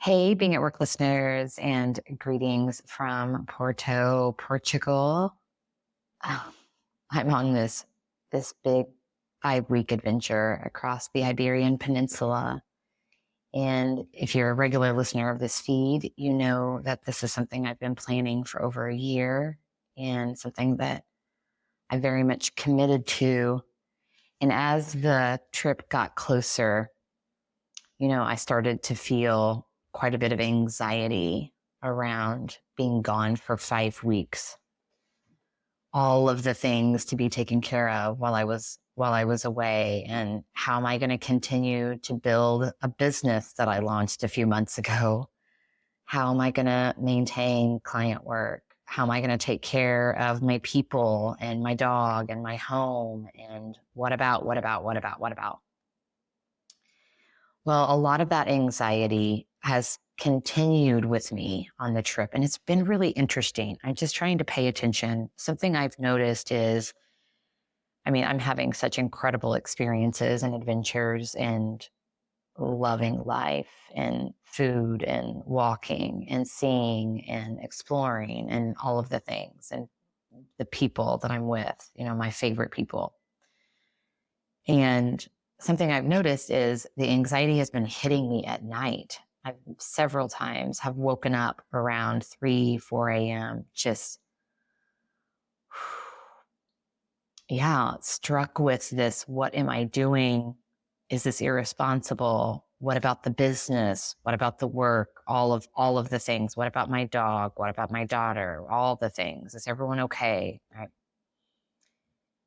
Hey, being at work listeners, and greetings from Porto, Portugal. Oh, I'm on this big 5-week adventure across the Iberian Peninsula. And if you're a regular listener of this feed, you know that this is something I've been planning for over a year and something that I very much committed to. And as the trip got closer, I started to feel quite a bit of anxiety around being gone for 5 weeks. All of the things to be taken care of while I was away, and how am I going to continue to build a business that I launched a few months ago? How am I going to maintain client work? How am I going to take care of my people and my dog and my home? And what about? Well, a lot of that anxiety has continued with me on the trip, and it's been really interesting. I'm just trying to pay attention. Something I've noticed is, I'm having such incredible experiences and adventures and loving life and food and walking and seeing and exploring and all of the things and the people that I'm with, my favorite people. And something I've noticed is the anxiety has been hitting me at night. I've several times have woken up around 3, 4 a.m. just, struck with this. What am I doing? Is this irresponsible? What about the business? What about the work? All of the things. What about my dog? What about my daughter? All the things. Is everyone okay?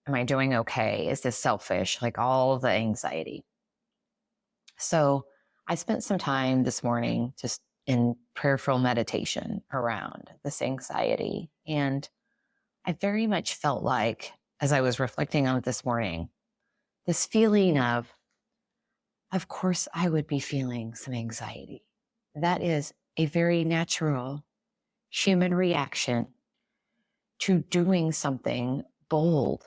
Am I doing okay? Is this selfish? Like all the anxiety. So I spent some time this morning just in prayerful meditation around this anxiety. And I very much felt like, as I was reflecting on it this morning, this feeling of course, I would be feeling some anxiety. That is a very natural human reaction to doing something bold,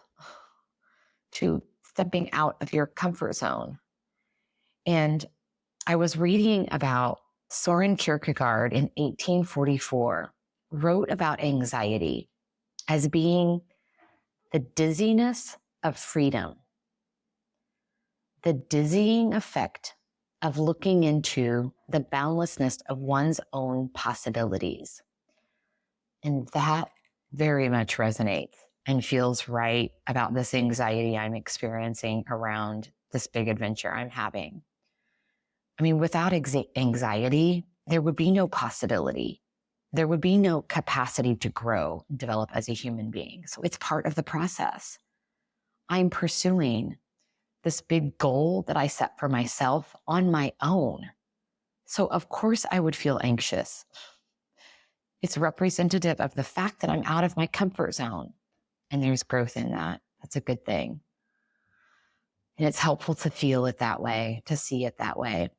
to stepping out of your comfort zone. And I was reading about Soren Kierkegaard in 1844, wrote about anxiety as being the dizziness of freedom, the dizzying effect of looking into the boundlessness of one's own possibilities. And that very much resonates and feels right about this anxiety I'm experiencing around this big adventure I'm having. Without anxiety, there would be no possibility. There would be no capacity to grow and develop as a human being. So it's part of the process. I'm pursuing this big goal that I set for myself on my own. So of course I would feel anxious. It's representative of the fact that I'm out of my comfort zone, and there's growth in that. That's a good thing. And it's helpful to feel it that way, to see it that way.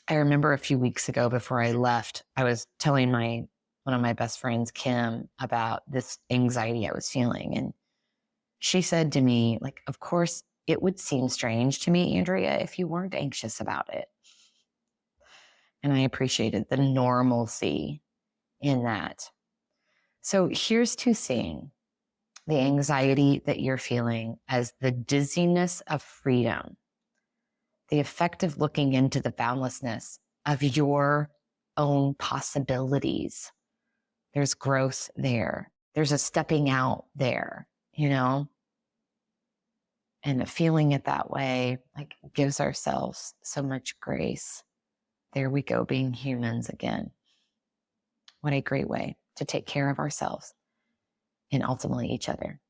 I remember a few weeks ago before I left, I was telling one of my best friends, Kim, about this anxiety I was feeling. And she said to me, like, of course, it would seem strange to me, Andrea, if you weren't anxious about it. And I appreciated the normalcy in that. So here's to seeing the anxiety that you're feeling as the dizziness of freedom, the effect of looking into the boundlessness of your own possibilities. There's growth there. There's a stepping out there, and feeling it that way, like, gives ourselves so much grace. There we go, being humans again. What a great way to take care of ourselves and ultimately each other.